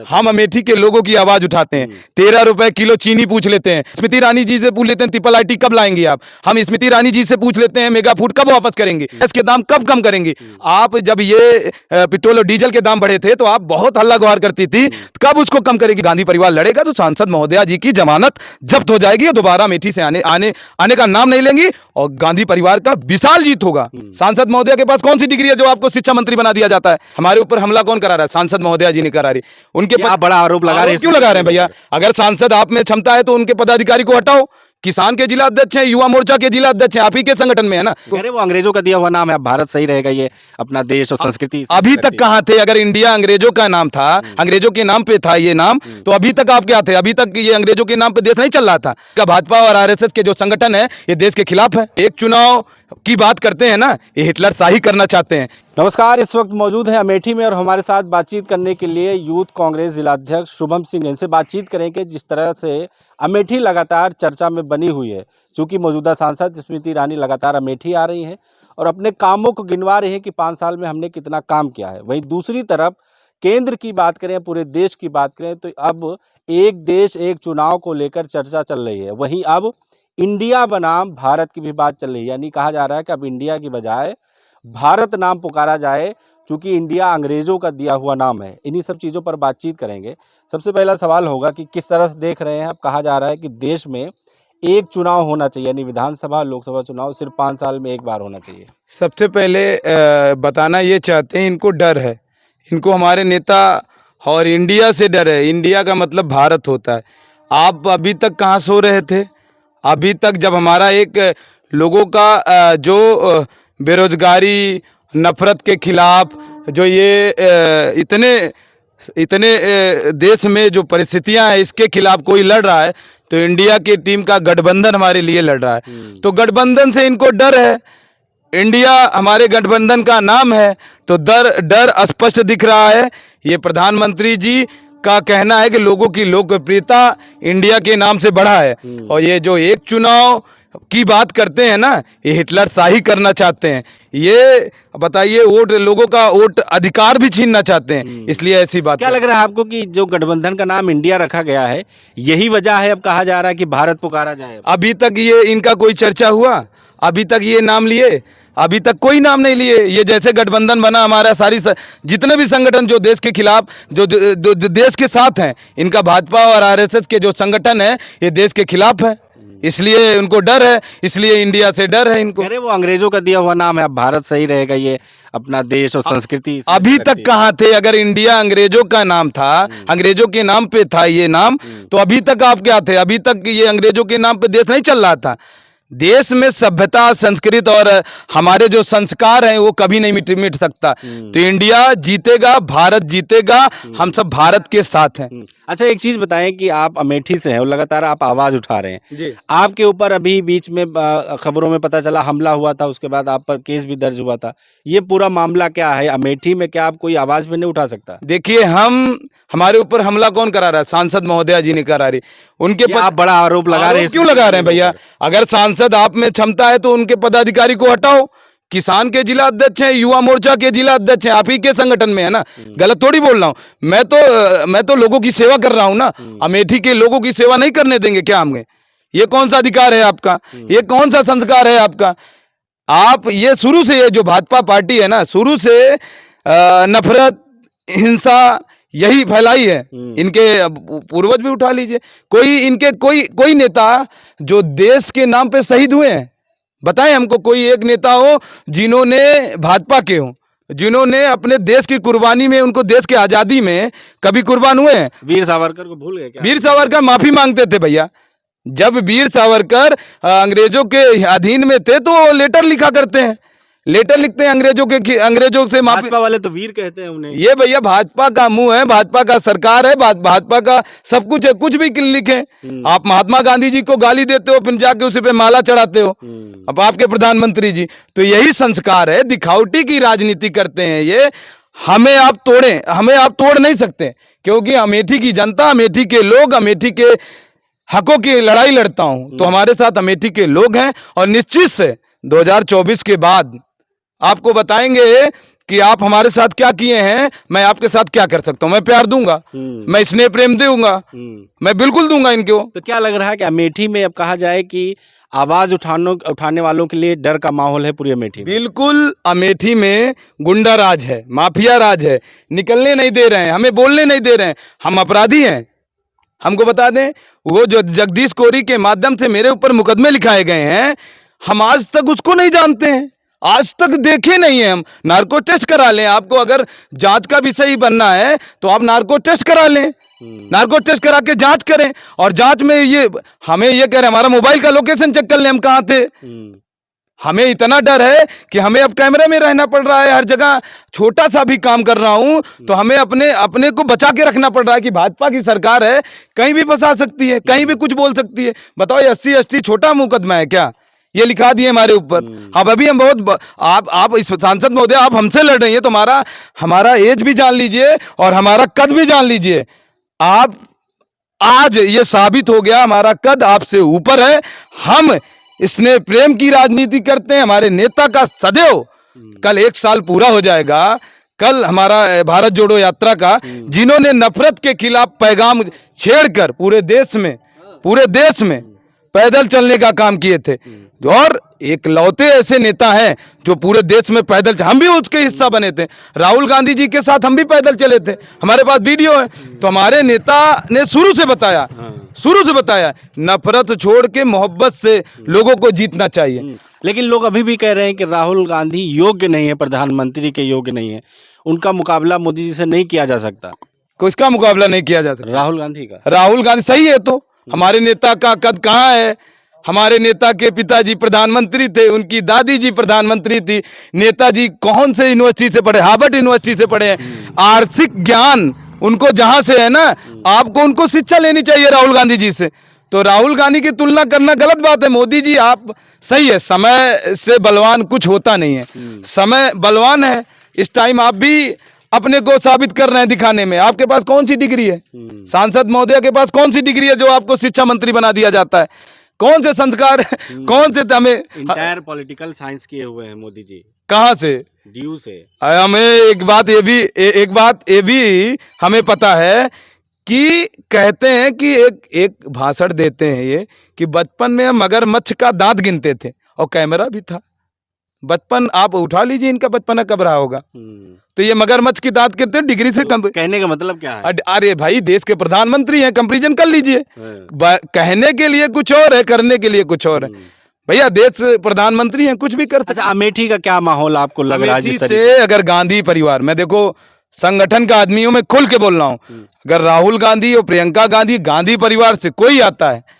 हम अमेठी के लोगों की आवाज उठाते हैं। 13 रुपए किलो चीनी पूछ लेते हैं। स्मृति ईरानी जी से पूछ लेते हैं ट्रिपल आईटी कब लाएंगे आप। हम स्मृति ईरानी जी से पूछ लेते हैं मेगा फूड कब वापस करेंगे, गैस के दाम कब कम करेंगे। आप जब ये पेट्रोल और डीजल के दाम बढ़े थे तो आप बहुत हल्ला गुहार करती थी, कब उसको कम करेगी। गांधी परिवार लड़ेगा तो सांसद महोदया जी की जमानत जब्त हो जाएगी और दोबारा अमेठी से आने का नाम नहीं लेंगी और गांधी परिवार का विशाल जीत होगा। सांसद महोदया के पास कौन सी डिग्री है जो आपको शिक्षा मंत्री बना दिया जाता है। हमारे ऊपर हमला कौन करा रहा है, सांसद महोदया जी ने करा रही। उनके आप बड़ा आरोप लगा रहे हैं, क्यों लगा रहे हैं भैया। अगर सांसद आप में क्षमता है तो उनके पदाधिकारी को हटाओ। किसान के जिला अध्यक्ष हैं, युवा मोर्चा के जिला अध्यक्ष हैं, आप ही के संगठन में है ना। कह रहे वो अंग्रेजों का दिया हुआ नाम है, अब भारत सही रहेगा, ये अपना देश और संस्कृति। अभी तक कहाँ थे। अगर इंडिया अंग्रेजों का नाम था, अंग्रेजों के नाम पे था ये नाम, तो अभी तक आप क्या थे। अभी तक ये अंग्रेजों के नाम पे देश नहीं चल रहा था। क्या भाजपा और आरएसएस के जो संगठन है ये देश के खिलाफ है। एक चुनाव की बात करते हैं ना, ये हिटलर शाही करना चाहते हैं। नमस्कार, इस वक्त मौजूद है अमेठी में और हमारे साथ बातचीत करने के लिए यूथ कांग्रेस जिलाध्यक्ष शुभम सिंह। इनसे बातचीत करेंगे जिस तरह से अमेठी लगातार चर्चा में बनी हुई है। चूंकि मौजूदा सांसद स्मृति ईरानी लगातार अमेठी आ रही हैं और अपने कामों को गिनवा रही हैं कि 5 साल में हमने कितना काम किया है। वहीं दूसरी तरफ केंद्र की बात करें, पूरे देश की बात करें तो अब एक देश एक चुनाव को लेकर चर्चा चल रही है। वहीं अब इंडिया बनाम भारत की भी बात चल रही है, यानी कहा जा रहा है कि अब इंडिया की बजाय भारत नाम पुकारा जाए, क्योंकि इंडिया अंग्रेजों का दिया हुआ नाम है। इन्हीं सब चीज़ों पर बातचीत करेंगे। सबसे पहला सवाल होगा कि किस तरह से देख रहे हैं। अब कहा जा रहा है कि देश में एक चुनाव होना चाहिए, यानी विधानसभा लोकसभा चुनाव सिर्फ 5 साल में एक बार होना चाहिए। सबसे पहले बताना ये चाहते हैं इनको डर है, इनको हमारे नेता और इंडिया से डर है। इंडिया का मतलब भारत होता है। आप अभी तक कहाँ सो रहे थे। अभी तक जब हमारा एक लोगों का जो बेरोजगारी, नफरत के खिलाफ जो ये इतने देश में जो परिस्थितियां हैं इसके खिलाफ कोई लड़ रहा है तो इंडिया की टीम का गठबंधन हमारे लिए लड़ रहा है। तो गठबंधन से इनको डर है। इंडिया हमारे गठबंधन का नाम है तो डर स्पष्ट दिख रहा है। ये प्रधानमंत्री जी का कहना है कि लोगों की लोकप्रियता इंडिया के नाम से बढ़ा है। और ये जो एक चुनाव की बात करते हैं ना, ये हिटलर शाही करना चाहते हैं। ये बताइए, वोट लोगों का वोट अधिकार भी छीनना चाहते हैं, इसलिए ऐसी बात। क्या लग रहा है आपको कि जो गठबंधन का नाम इंडिया रखा गया है यही वजह है अब कहा जा रहा है कि भारत पुकारा जाए। अभी तक ये इनका कोई चर्चा हुआ, अभी तक ये नाम लिए, अभी तक कोई नाम नहीं लिए। ये जैसे गठबंधन बना हमारा, जितने भी संगठन जो देश के खिलाफ जो देश के साथ हैं, इनका भाजपा और आरएसएस के जो संगठन है ये देश के खिलाफ है, इसलिए उनको डर है, इसलिए इंडिया से डर है इनको। अरे वो अंग्रेजों का दिया हुआ नाम है, अब भारत सही रहेगा, ये अपना देश और संस्कृति। अभी तक कहाँ थे। अगर इंडिया अंग्रेजों का नाम था, अंग्रेजों के नाम पे था ये नाम, तो अभी तक आप क्या थे। अभी तक ये अंग्रेजों के नाम पे देश नहीं चल रहा था। देश में सभ्यता, संस्कृति और हमारे जो संस्कार हैं वो कभी नहीं मिट सकता। तो इंडिया जीतेगा, भारत जीतेगा, हम सब भारत के साथ हैं। अच्छा, एक चीज बताएं कि आप अमेठी से हैं और लगातार आप आवाज उठा रहे हैं जी। आपके ऊपर अभी बीच में खबरों में पता चला हमला हुआ था, उसके बाद आप पर केस भी दर्ज हुआ था। ये पूरा मामला क्या है अमेठी में, क्या आप कोई आवाज भी नहीं उठा सकता। देखिए, हमारे ऊपर हमला कौन करा रहा है, सांसद महोदया जी ने करा रही। उनके आप बड़ा आरोप लगा रहे हैं, क्यों लगा रहे हैं भैया। अगर सांसद आप में क्षमता है तो उनके पदाधिकारी को हटाओ। किसान के जिला अध्यक्ष हैं, युवा मोर्चा के जिला अध्यक्ष हैं, आप ही के संगठन में है ना। गलत थोड़ी बोल रहा हूं। मैं तो लोगों की सेवा कर रहा हूं ना। अमेठी के लोगों की सेवा नहीं करने देंगे क्या हमें। ये कौन सा अधिकार है आपका, ये कौन सा संस्कार है आपका। आप ये शुरू से, ये जो भाजपा पार्टी है ना, शुरू से नफरत, हिंसा यही फैलाई है। इनके पूर्वज भी उठा लीजिए, कोई नेता जो देश के नाम पे शहीद हुए हैं, बताएं हमको कोई एक नेता हो जिन्होंने भाजपा के हो, जिन्होंने अपने देश की कुर्बानी में, उनको देश की आजादी में कभी कुर्बान हुए हैं। वीर सावरकर को भूल गए क्या। वीर सावरकर माफी मांगते थे भैया। जब वीर सावरकर अंग्रेजों के अधीन में थे तो लेटर लिखा करते हैं, लेटर लिखते हैं अंग्रेजों से माफी। भाजपा वाले तो वीर कहते हैं उन्हें। ये भैया भाजपा का मुंह है, भाजपा का सरकार है, भाजपा का सब कुछ है, कुछ भी लिखे। आप महात्मा गांधी जी को गाली देते हो, फिर जाके उसी पे माला चढ़ाते हो। अब आपके प्रधानमंत्री जी, तो यही संस्कार है, दिखावटी की राजनीति करते हैं ये। हमें आप तोड़ नहीं सकते, क्योंकि अमेठी की जनता, अमेठी के लोग, अमेठी के हकों की लड़ाई लड़ता हूं तो हमारे साथ अमेठी के लोग हैं। और निश्चित से 2024 के बाद आपको बताएंगे कि आप हमारे साथ क्या किए हैं, मैं आपके साथ क्या कर सकता हूँ। मैं प्यार दूंगा, मैं स्नेह प्रेम दूंगा, मैं बिल्कुल दूंगा इनको। तो क्या लग रहा है कि अमेठी में अब कहा जाए कि आवाज उठाने वालों के लिए डर का माहौल है पूरी अमेठी में? बिल्कुल, अमेठी में गुंडा राज है, माफिया राज है, निकलने नहीं दे रहे हैं, हमें बोलने नहीं दे रहे हैं, हम अपराधी हैं। हमको बता दें, वो जो जगदीश कोरी के माध्यम से मेरे ऊपर मुकदमे लिखाए गए हैं, हम आज तक उसको नहीं जानते हैं, आज तक देखे नहीं है। हम नार्को टेस्ट करा लें, आपको अगर जांच का विषय ही बनना है तो आप नार्को टेस्ट करा लें, नार्को टेस्ट करा के जांच करें, और जांच में ये हमें ये कह रहे हैं हमारा मोबाइल का लोकेशन चेक कर लें हम कहाँ थे। हमें इतना डर है कि हमें अब कैमरे में रहना पड़ रहा है हर जगह। छोटा सा भी काम कर रहा हूं तो हमें अपने अपने को बचा के रखना पड़ रहा है कि भाजपा की सरकार है, कहीं भी फंसा सकती है, कहीं भी कुछ बोल सकती है। बताओ, ये 80 छोटा मुकदमा है क्या? ये लिखा दिए हमारे ऊपर। अब अभी हम बहुत आप इस सांसद महोदय, आप हमसे लड़ रही है तो हमारा एज भी जान लीजिए और हमारा कद भी जान लीजिए। आप आज ये साबित हो गया हमारा कद आपसे ऊपर है। हम इसने प्रेम की राजनीति करते हैं। हमारे नेता का सदैव, कल 1 साल पूरा हो जाएगा, कल हमारा भारत जोड़ो यात्रा का, जिन्होंने नफरत के खिलाफ पैगाम छेड़कर पूरे देश में पैदल चलने का काम किए थे, और एक लौते ऐसे नेता हैं जो पूरे देश में पैदल, हम भी उसके हिस्सा बने थे। राहुल गांधी जी के साथ हम भी पैदल चले थे, हमारे पास वीडियो है। तो हमारे नेता ने शुरू से बताया नफरत छोड़ के मोहब्बत से लोगों को जीतना चाहिए। लेकिन लोग अभी भी कह रहे हैं कि राहुल गांधी योग्य नहीं है, प्रधानमंत्री के योग्य नहीं है, उनका मुकाबला मोदी जी से नहीं किया जा सकता। किसका मुकाबला नहीं किया जा सकता? राहुल गांधी का। राहुल गांधी सही है, तो हमारे नेता का कद कहाँ है? हमारे नेता के पिताजी प्रधानमंत्री थे, उनकी दादी जी प्रधानमंत्री थी। नेताजी कौन से यूनिवर्सिटी से पढ़े? हार्वर्ड यूनिवर्सिटी से पढ़े हैं। आर्थिक ज्ञान उनको जहां से है ना, आपको उनको शिक्षा लेनी चाहिए राहुल गांधी जी से। तो राहुल गांधी की तुलना करना गलत बात है। मोदी जी आप सही है, समय से बलवान कुछ होता नहीं है, समय बलवान है। इस टाइम आप भी अपने को साबित कर रहे हैं दिखाने में। आपके पास कौन सी डिग्री है? सांसद महोदय के पास कौन सी डिग्री है जो आपको शिक्षा मंत्री बना दिया जाता है? कौन से संस्कार, कौन से हमें इंटायर पॉलिटिकल साइंस किए हुए हैं मोदी जी। कहाँ से? डीयू से। हमें एक बात ये भी हमें पता है कि कहते हैं कि एक भाषण देते हैं ये कि बचपन में मगरमच्छ का दांत गिनते थे और कैमरा भी था। बचपन आप उठा लीजिए, इनका बचपना कब रहा होगा? तो ये मगरमच्छ की दांत गिनते हैं, डिग्री से कम। कहने का मतलब क्या है? अरे भाई, देश के प्रधानमंत्री हैं, कंपैरिजन कर लीजिए। कहने के लिए कुछ और है, करने के लिए कुछ और है। भैया देश प्रधानमंत्री हैं, कुछ भी करते। अच्छा, अमेठी का क्या माहौल आपको लग रहा है? अमेठी से अगर गांधी परिवार, मैं देखो संगठन का आदमी हूं, मैं खुल के बोल रहा हूं, अगर राहुल गांधी और प्रियंका गांधी गांधी परिवार से कोई आता है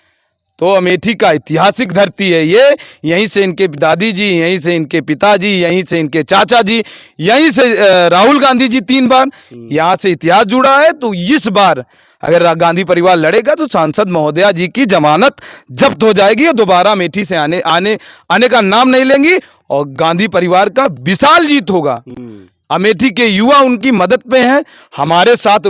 तो अमेठी का ऐतिहासिक धरती है ये। यहीं से इनके दादी जी, यहीं से इनके पिताजी, यहीं से इनके चाचा जी, यहीं से राहुल गांधी जी 3 बार, यहाँ से इतिहास जुड़ा है। तो इस बार अगर गांधी परिवार लड़ेगा तो सांसद महोदया जी की जमानत जब्त हो जाएगी और दोबारा अमेठी से आने का नाम नहीं लेंगी और गांधी परिवार का विशाल जीत होगा। अमेठी के युवा उनकी मदद पे हैं, हमारे साथ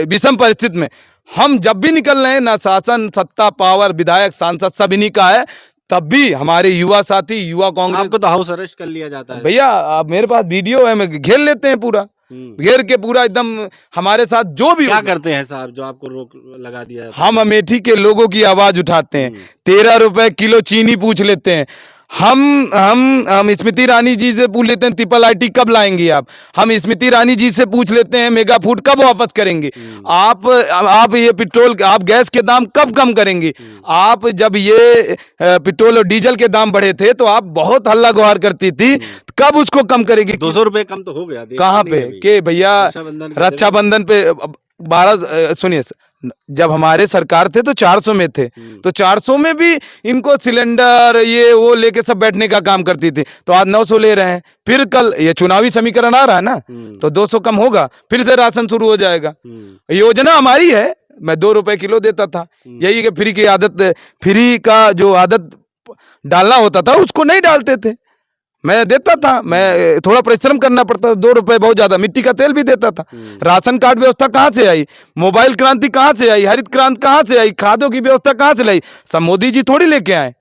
विषम परिस्थिति में हम जब भी निकल रहे हैं ना, शासन, सत्ता, पावर, विधायक, सांसद सब इन्हीं का है, तब भी हमारे युवा साथी, युवा कांग्रेस। आपको तो हाउस अरेस्ट कर लिया जाता है भैया। अब मेरे पास वीडियो है, मैं घेर लेते हैं पूरा, घेर के पूरा एकदम हमारे साथ जो भी। क्या करते हैं साहब जो आपको रोक लगा दिया है? हम अमेठी के लोगों की आवाज उठाते हैं। 13 रुपए किलो चीनी पूछ लेते हैं। हम स्मृति ईरानी जी से पूछ लेते हैं ट्रिपल आईटी कब लाएंगी आप। हम स्मृति ईरानी जी से पूछ लेते हैं मेगा फूड कब वापस करेंगे आप ये पेट्रोल, आप गैस के दाम कब कम करेंगे। आप जब ये पेट्रोल और डीजल के दाम बढ़े थे तो आप बहुत हल्ला गुहार करती थी, कब उसको कम करेगी? 200 रुपए कम तो हो गया। कहाँ पे के भैया? रक्षाबंधन पे 12, सुनिए, जब हमारे सरकार थे तो 400 में थे, तो 400 में भी इनको सिलेंडर ये वो लेके सब बैठने का काम करती थी, तो आज 900 ले रहे हैं। फिर कल ये चुनावी समीकरण आ रहा है ना, तो 200 कम होगा, फिर से राशन शुरू हो जाएगा। योजना हमारी है, मैं 2 रुपए किलो देता था। यही कि फ्री की आदत, फ्री का जो आदत डालना होता था उसको नहीं डालते थे, मैं देता था। मैं थोड़ा परिश्रम करना पड़ता था, 2 रुपए बहुत ज्यादा। मिट्टी का तेल भी देता था। राशन कार्ड व्यवस्था कहाँ से आई? मोबाइल क्रांति कहाँ से आई? हरित क्रांति कहाँ से आई? खादों की व्यवस्था कहाँ से लाई? सब मोदी जी थोड़ी लेके आए।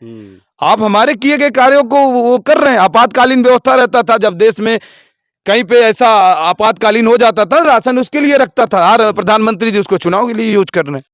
आप हमारे किए गए कार्यों को वो कर रहे हैं। आपातकालीन व्यवस्था रहता था जब देश में कहीं पे ऐसा आपातकालीन हो जाता था, राशन उसके लिए रखता था, हर प्रधानमंत्री जी उसको चुनाव के लिए यूज कर रहे हैं।